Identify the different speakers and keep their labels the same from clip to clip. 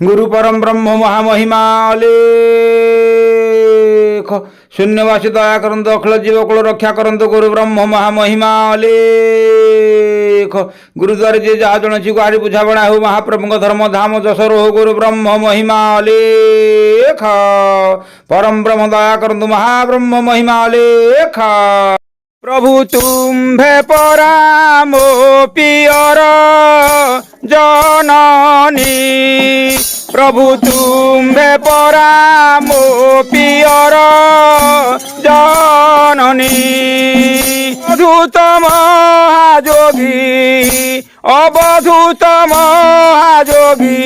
Speaker 1: गुरु परम ब्रह्म महामहिमा अलेख शून्यवासी दया करंतु अखिल जीवकुल रक्षा करंतु गुरु ब्रह्म महामहिमा अलेख गुरुद्वारे जे जहा जन छी गाड़ी बुझाबणा हो महाप्रभु धर्म धाम जसर हो गुरु ब्रह्म महिमा अलेख परम ब्रह्म दया करंतु महाब्रह्म महिमा अलेख प्रभु तुम्भे परामो पियर जननी प्रभु तुम्भे परामो पियर जननी अवधूत महायोगी अवधूत महायोगी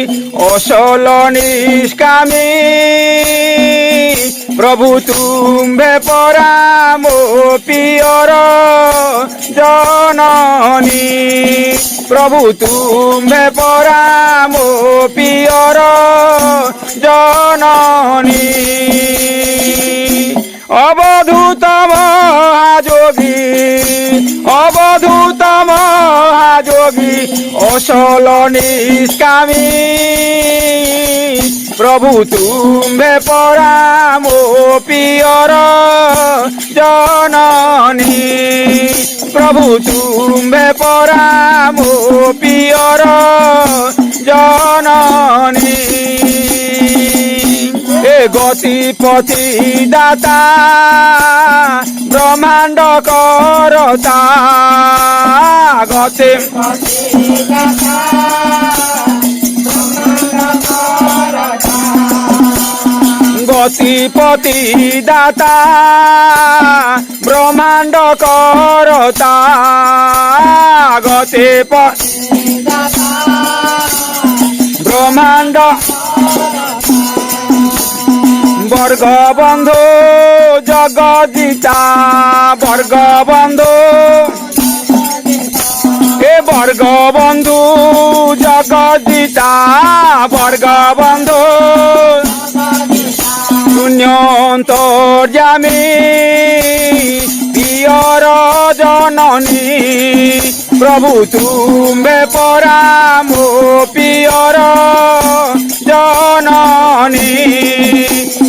Speaker 1: असल निष्कामी प्रभु तुम्भे परामो पियर जननी प्रभु तुम्भे परामो पियर जननी अवधूत महायोगी अवधूत महायोगी असल निष्कामी प्रभु तुम्भे परामो पियर जननी प्रभु तुम्भे परामो पियर जननी ए गतिपति दाता ब्रह्मांड करता गतिपति दाता ब्रह्मांड करता गतिपति ब्रह्मांड वर्ग बंधु जगदिता वर्ग बंधु ए वर्ग बंधु जगदिता वर्ग बंधु शून्यन्तर्यामी पियर जननी प्रभु तुम्भे परामो पियर जननी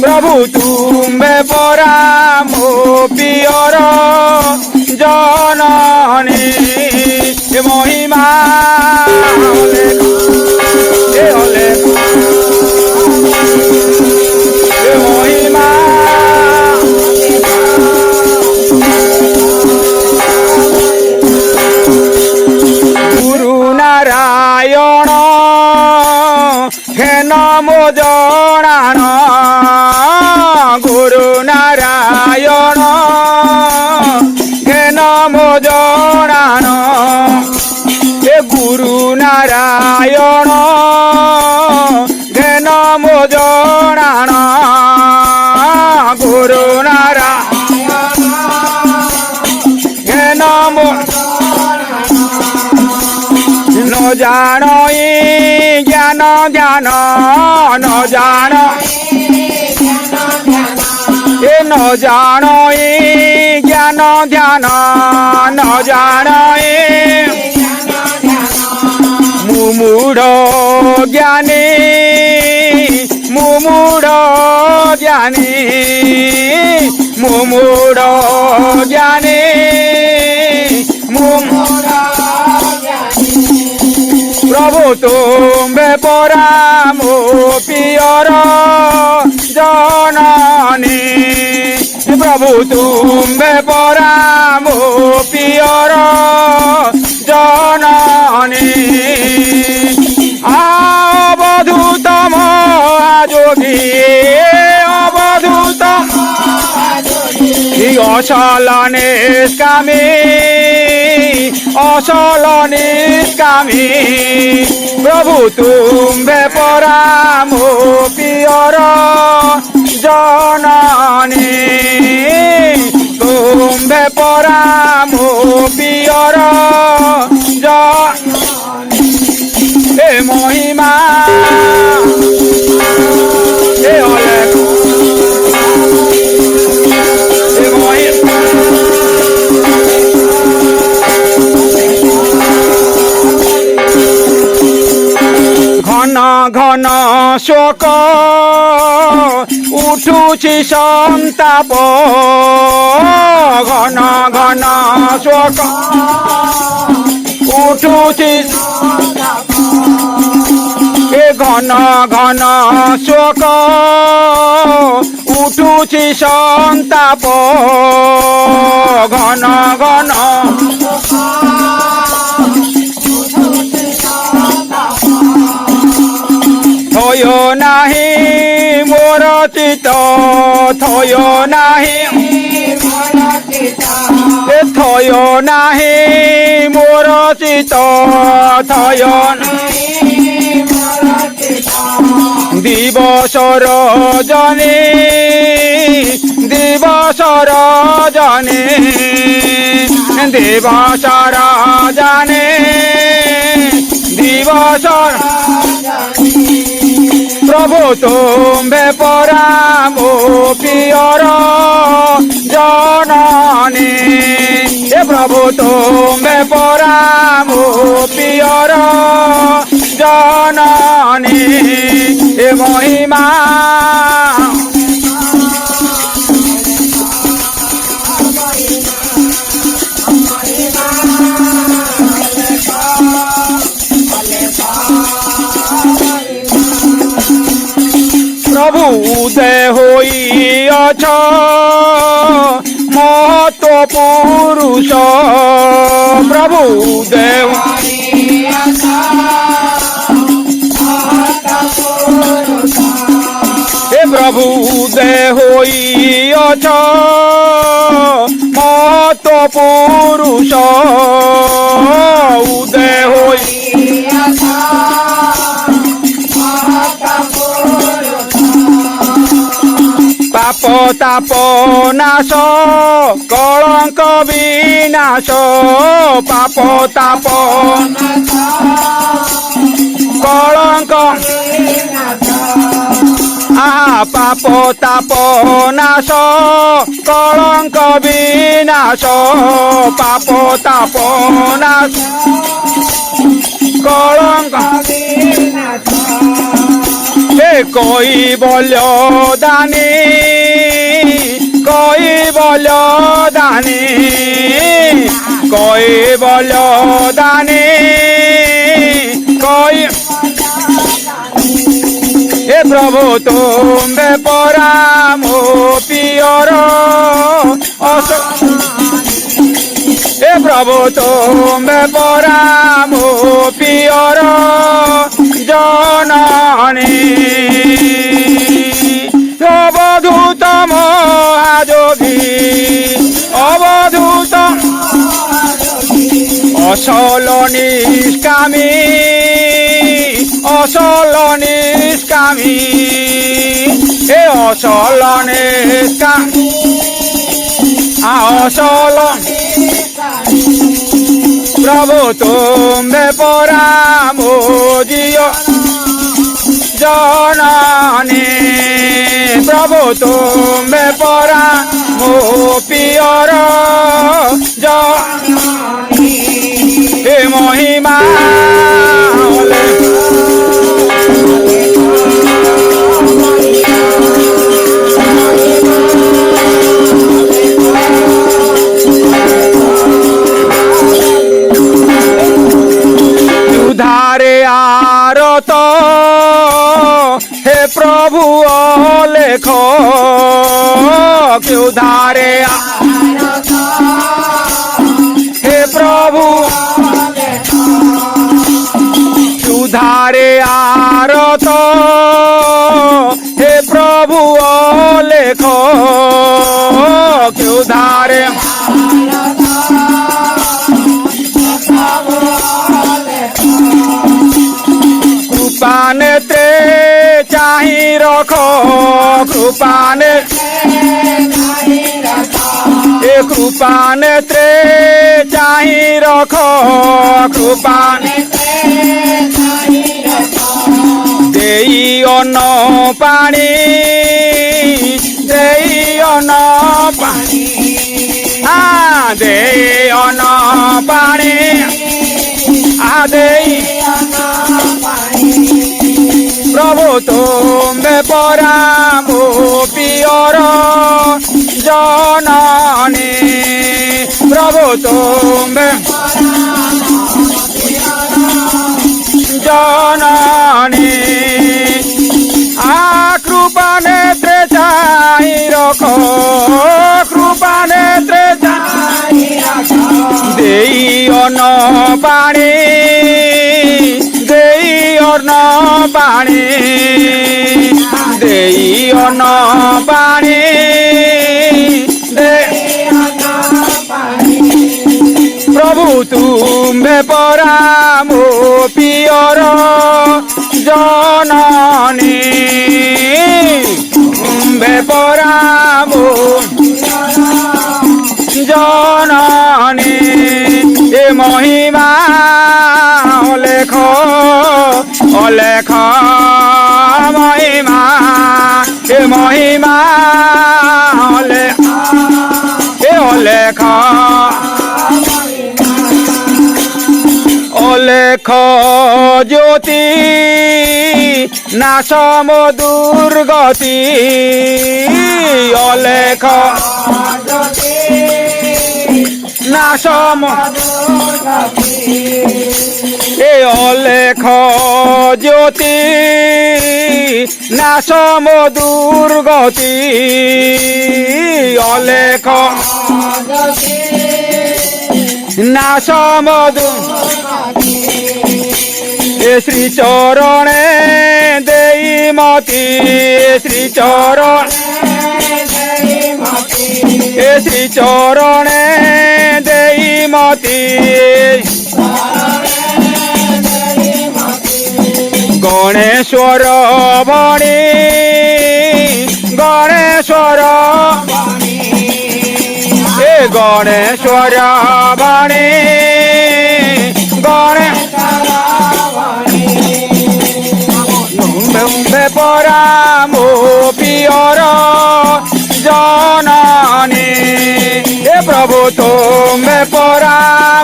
Speaker 1: प्रभु तुम्भे परामो पियर जननी महिमा महिमा गुरु नारायण हे नमो जनान गुरु नारायण हे नमो जनान हे गुरु नारायण हे नमो जनान गुरु नारायण हे नमो न जानो ज्ञान ध्यान न जान ए न जानो ज्ञान ध्यान न जान मुमूढ़ ज्ञानी मुमूढ़ ज्ञानी मुमूढ़ ज्ञानी प्रभु तुम्भे परामो पियर जननी प्रभु तुम्भे परामो पियर जननी अवधूत महायोगी अवधूत असल निष्कामी असल निष्कामी प्रभु तुम्भे परामो पियर जननी तुम्भे परामो पियर जननी महिमा अलेख घन ঘন শোক উঠুছি সন্তাপ ঘন ঘন শোক উঠুছি এ ঘন ঘন শোক উঠুছি সন্তাপ ঘন ঘন থয় নাহি মোর চিত থয় নাহি থয় নাহি মোর চিত থয় দিবসর জনে দিবসর জনে দিবসর জানে দিবসর প্রভু তুম্ভে পরাম পিয়র জননী এ প্রভু তুম্ভে পরাম পিয়র জননী এ মহিমা প্রভু উদয় হইয়াছ মহৎ পুরুষ প্রভু উদয় হে প্রভু উদয় হইয়াছ মহৎ পুরুষ উদয় হইয়াছ পাপ তাপ নাশ কলঙ্ক বিনাশ পাপ তাপ কলঙ্ক পাপ তাপ নাশ কলঙ্ক বিনাশ পাপ তাপ নাশ কলঙ্ক কই বল দানি কই বল দানি কই বল দানি কই হে প্রভু তুম্ভে পরাম পিয়র হে প্রভু তুম্ভে পরাম পিয়র জননী অবধূত মহাযোগী অবধূত অসল নিষ্কামী অসল নিষ্কামী এ অসল নিষ্কামী অসল প্রভু তুম্ভে পরাম জিয় জননী প্রভু তুম্ভে পরাম পিয়র জননী হে মহিমা ধারে আরত হে প্রভু লেখ কেউ ধারে হে প্রভু ধারে আরত হে প্রভু লেখ কেউ ধারে কৃপানেত্রে চাহি রখ কৃপানে এ কৃপানেত্রে চাহি রখ কৃপানে দেই অন্ন পানি দেই অন্ন পানি দেই অন্ন পানি দেই ତୁମେ ପରା ମୋ ପିଅର ଜନନୀ ପ୍ରଭୁ ତୁମେ ଜନନୀ কৃপা নেত্রে চাই রখ কৃপা নেত্রে দেই অন্ন পানি দেই অন্ন পানি দেই অন্ন পানি প্রভু তুমে পরা মো পিয়র জননী তুমে পরা মো জননী এ মহিমা অলেখ অলেখ মহিমা এ মহিমা অলেখ অলেখ জ্যোতি নাশম দুর্গতি অলেখ নাশম এ অলেখ জ্যোতি নাশম দুর্গতি অলেখ নাশম এ শ্রী চরণে দেই মতি শ্রী চরণ এ শ্রী চরণে দেই মতি গণেশ্বর বণী গণেশ্বর এ গণেশ্বর বণী তুমে পরা মো পিয়র জননী এ প্রভু তুমে পরা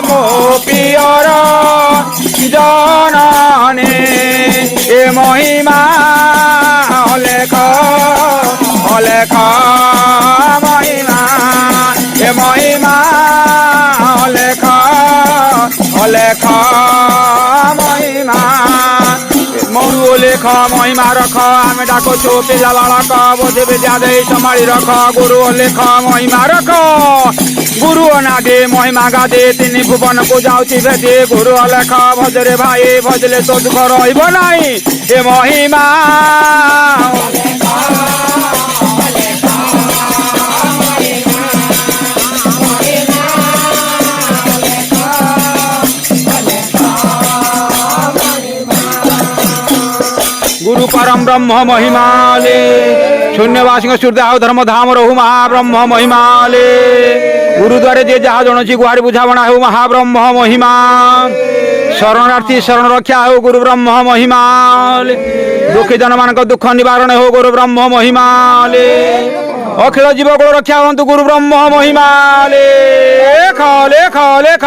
Speaker 1: মো পিয়র জননী এ মহিমা অলেখ অলেখ মহিমা এ মহিমা অলেখ অলেখ মহিমা মরু লেখ মহিমা রখ আমি ডাকুছু পিলা বালক বোধি বিদ্যা দেই সম্ভাળી রখ গুরু লেখ মহিমা রখ গুরু অনাদে মহিমা গাদে তিনি ভুবনকু যাଉଛି ভেদি গুরু লেখ ভজরে ভাই ভজলে তো দুঃখ রহিব নাই এ মহিমা गुरु परम ब्रह्म महिमाले शून्यवासी सूर्यदाह धर्म धाम रहु महाब्रह्म महिमाले गुरुद्वारे जे जहा जन गुहारी बुझावणा हो महाब्रह्म महिमा शरणार्थी शरण रक्षा हो गुरु ब्रह्म महिमाले दुखी जन मान दुख निवारण हो गुरु ब्रह्म महिमाले अखिल जीवकुल रक्षा हूँ गुरु ब्रह्म महिमाले लेख लेख लेख।